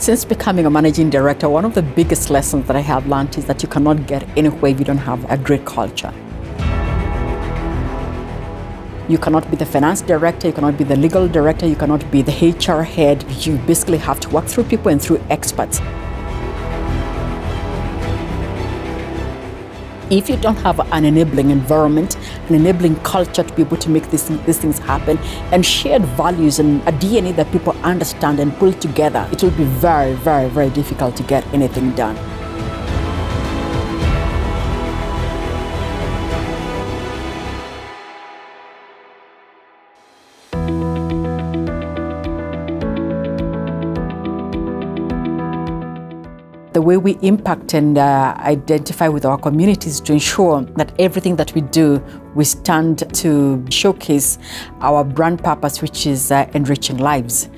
Since becoming a managing director, one of the biggest lessons that I have learned is that you cannot get anywhere if you don't have a great culture. You cannot be the finance director, you cannot be the legal director, you cannot be the HR head. You basically have to work through people and through experts. If you don't have an enabling environment, an enabling culture to be able to make these things happen, and shared values and a DNA that people understand and pull together, it will be very, very, very difficult to get anything done. The way we impact and identify with our communities to ensure that everything that we do, we stand to showcase our brand purpose, which is enriching lives.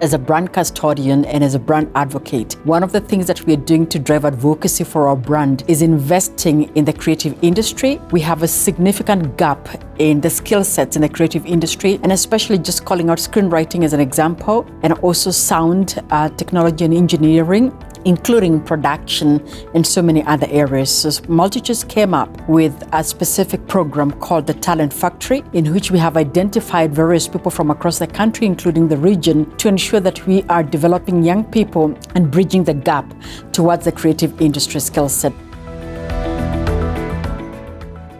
As a brand custodian and as a brand advocate, one of the things that we are doing to drive advocacy for our brand is investing in the creative industry. We have a significant gap in the skill sets in the creative industry, and especially just calling out screenwriting as an example, and also sound, technology and engineering, including production and so many other areas. So MultiChoice came up with a specific program called the Talent Factory, in which we have identified various people from across the country, including the region, to ensure that we are developing young people and bridging the gap towards the creative industry skill set.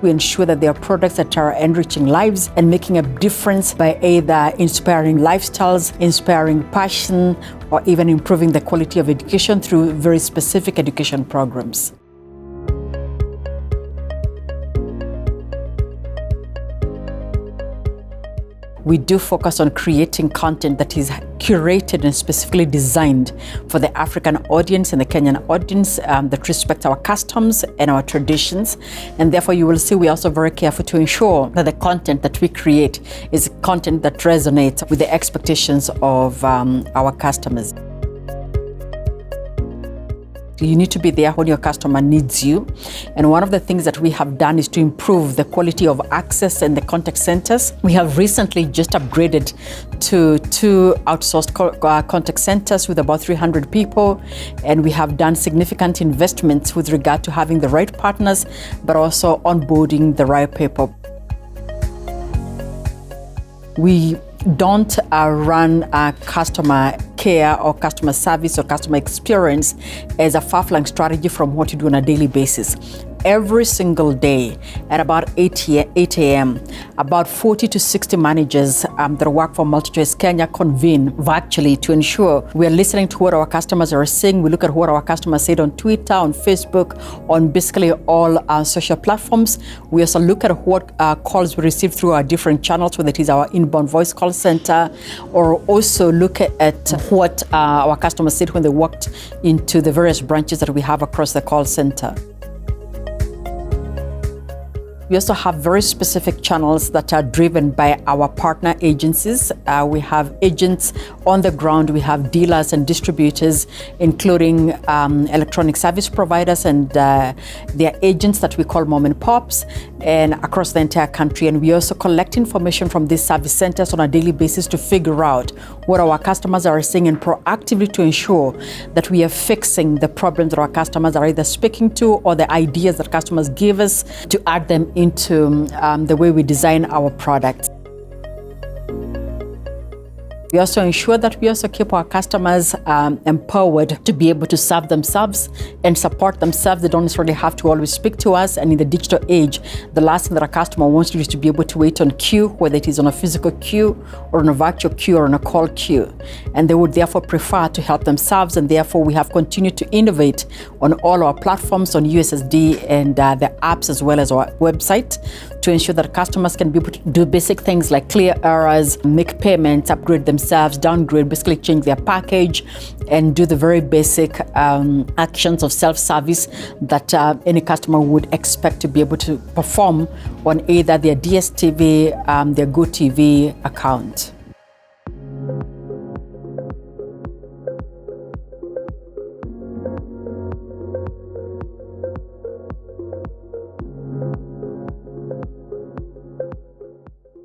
We ensure that there are products that are enriching lives and making a difference by either inspiring lifestyles, inspiring passion, or even improving the quality of education through very specific education programs. We do focus on creating content that is curated and specifically designed for the African audience and the Kenyan audience that respect our customs and our traditions. And therefore, you will see we are also very careful to ensure that the content that we create is content that resonates with the expectations of our customers. You need to be there when your customer needs you. And one of the things that we have done is to improve the quality of access in the contact centers. We have recently just upgraded to 2 outsourced contact centers with about 300 people. And we have done significant investments with regard to having the right partners, but also onboarding the right people. We don't run customer care or customer service or customer experience as a far-flung strategy from what you do on a daily basis. Every single day at about 8 a.m., about 40 to 60 managers that work for MultiChoice Kenya convene virtually to ensure we are listening to what our customers are saying. We look at what our customers said on Twitter, on Facebook, on basically all our social platforms. We also look at what calls we receive through our different channels, whether it is our inbound voice call center, or also look at what our customers said when they walked into the various branches that we have across the call center. We also have very specific channels that are driven by our partner agencies. We have agents on the ground. We have dealers and distributors, including electronic service providers and their agents that we call mom and pops, and across the entire country. And we also collect information from these service centers on a daily basis to figure out what our customers are saying and proactively to ensure that we are fixing the problems that our customers are either speaking to or the ideas that customers give us to add them into the way we design our products. We also ensure that we also keep our customers empowered to be able to serve themselves and support themselves. They don't necessarily have to always speak to us. And in the digital age, the last thing that a customer wants to do is to be able to wait on queue, whether it is on a physical queue or on a virtual queue or on a call queue. And they would therefore prefer to help themselves. And therefore, we have continued to innovate on all our platforms, on USSD and the apps, as well as our website, to ensure that customers can be able to do basic things like clear errors, make payments, upgrade themselves, downgrade, basically change their package, and do the very basic actions of self-service that any customer would expect to be able to perform on either their DSTV, their GoTV account.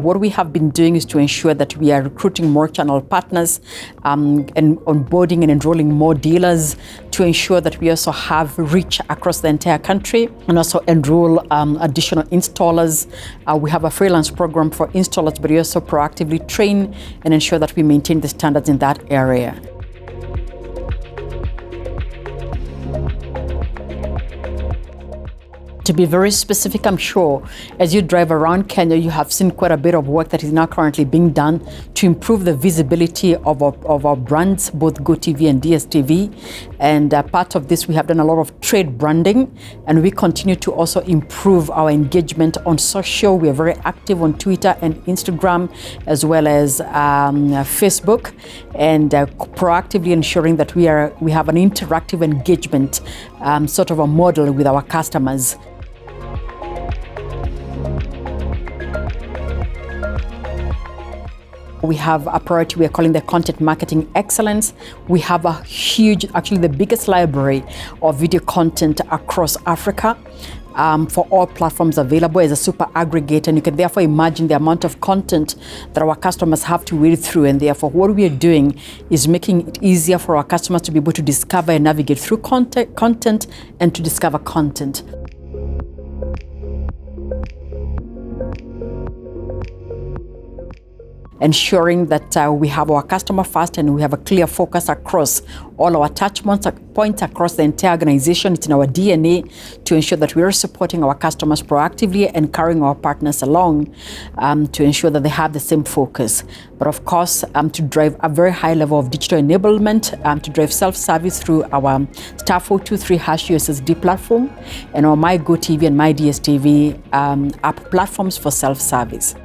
what we have been doing is to ensure that we are recruiting more channel partners and onboarding and enrolling more dealers to ensure that we also have reach across the entire country and also enroll additional installers. We have a freelance program for installers, but we also proactively train and ensure that we maintain the standards in that area. To be very specific, I'm sure as you drive around Kenya, you have seen quite a bit of work that is now currently being done to improve the visibility of our brands, both GoTV and DSTV. And part of this, we have done a lot of trade branding, and we continue to also improve our engagement on social. We are very active on Twitter and Instagram, as well as Facebook, and proactively ensuring that we have an interactive engagement sort of a model with our customers. We have a priority we are calling the content marketing excellence. We have a huge, actually the biggest library of video content across Africa for all platforms available as a super aggregator. And you can therefore imagine the amount of content that our customers have to wade through. And therefore what we are doing is making it easier for our customers to be able to discover and navigate through content and to discover content. Ensuring that we have our customer first and we have a clear focus across all our touch points across the entire organization. It's in our DNA to ensure that we are supporting our customers proactively and carrying our partners along to ensure that they have the same focus. But of course, to drive a very high level of digital enablement, to drive self-service through our star 423 hash USSD platform and our My GoTV and My DSTV app platforms for self-service.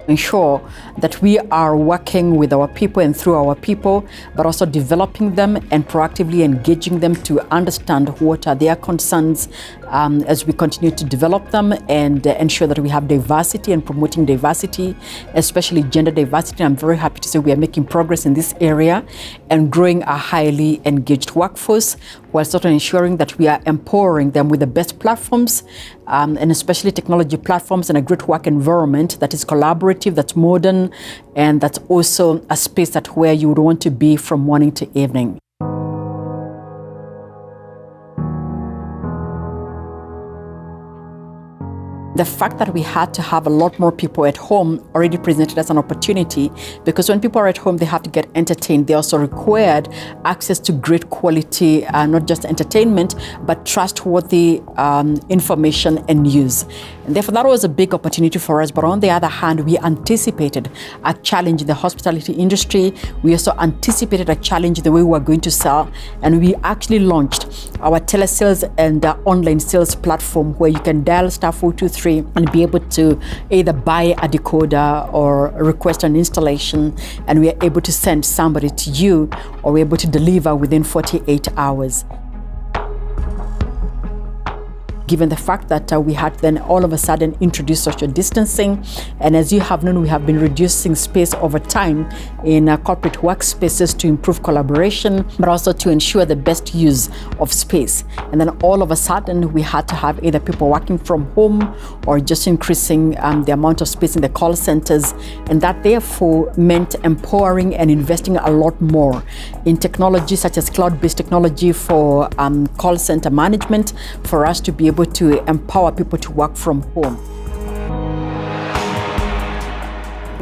Ensure that we are working with our people and through our people, but also developing them and proactively engaging them to understand what are their concerns as we continue to develop them and ensure that we have diversity and promoting diversity, especially gender diversity. I'm very happy to say we are making progress in this area and growing a highly engaged workforce, while sort of ensuring that we are empowering them with the best platforms and especially technology platforms and a great work environment that is collaborative, that's modern, and that's also a space that where you would want to be from morning to evening. The fact that we had to have a lot more people at home already presented us an opportunity, because when people are at home, they have to get entertained. They also required access to great quality, not just entertainment, but trustworthy information and news. And therefore, that was a big opportunity for us. But on the other hand, we anticipated a challenge in the hospitality industry. We also anticipated a challenge in the way we were going to sell. And we actually launched our telesales and online sales platform where you can dial star 423 and be able to either buy a decoder or request an installation, and we are able to send somebody to you, or we're able to deliver within 48 hours. Given the fact that we had then all of a sudden introduced social distancing, and as you have known, we have been reducing space over time in corporate workspaces to improve collaboration, but also to ensure the best use of space. And then all of a sudden, we had to have either people working from home or just increasing the amount of space in the call centers. And that therefore meant empowering and investing a lot more in technology such as cloud-based technology for call center management, for us to be able to empower people to work from home.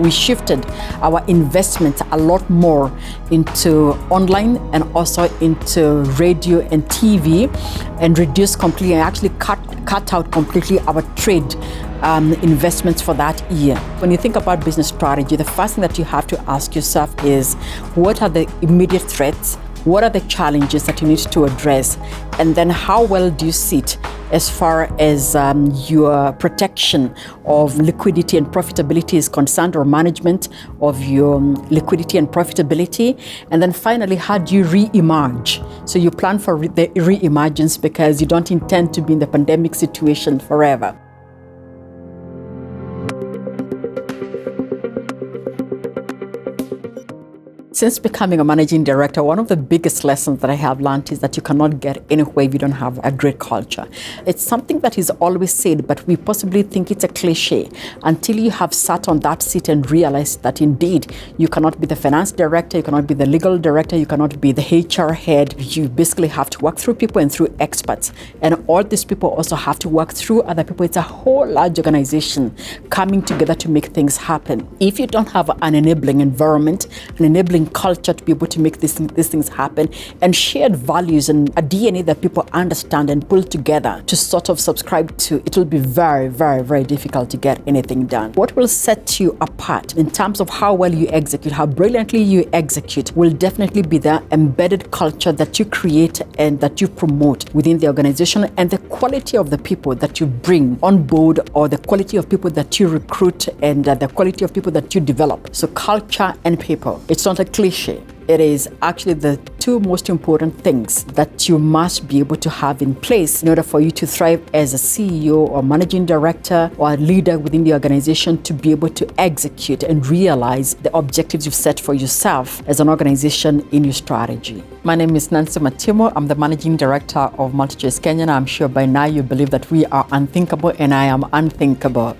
We shifted our investment a lot more into online and also into radio and TV, and reduced completely, and actually cut out completely our trade investments for that year. When you think about business strategy, the first thing that you have to ask yourself is, what are the immediate threats? What are the challenges that you need to address? And then how well do you sit as far as your protection of liquidity and profitability is concerned, or management of your liquidity and profitability? And then finally, how do you re-emerge? So you plan for the re-emergence, because you don't intend to be in the pandemic situation forever. Since becoming a managing director, one of the biggest lessons that I have learned is that you cannot get anywhere if you don't have a great culture. It's something that is always said, but we possibly think it's a cliche until you have sat on that seat and realized that indeed you cannot be the finance director, you cannot be the legal director, you cannot be the HR head. You basically have to work through people and through experts. And all these people also have to work through other people. It's a whole large organization coming together to make things happen. If you don't have an enabling environment, an enabling culture to be able to make these things happen, and shared values and a DNA that people understand and pull together to sort of subscribe to, it will be very, very, very difficult to get anything done. What will set you apart in terms of how well you execute, how brilliantly you execute, will definitely be the embedded culture that you create and that you promote within the organization, and the quality of the people that you bring on board, or the quality of people that you recruit, and the quality of people that you develop. So culture and people, it's not a cliche. It is actually the two most important things that you must be able to have in place in order for you to thrive as a CEO or managing director or a leader within the organization, to be able to execute and realize the objectives you've set for yourself as an organization in your strategy. My name is Nancy Matimu. I'm the managing director of MultiChoice Kenya, and I'm sure by now you believe that we are unthinkable and I am unthinkable.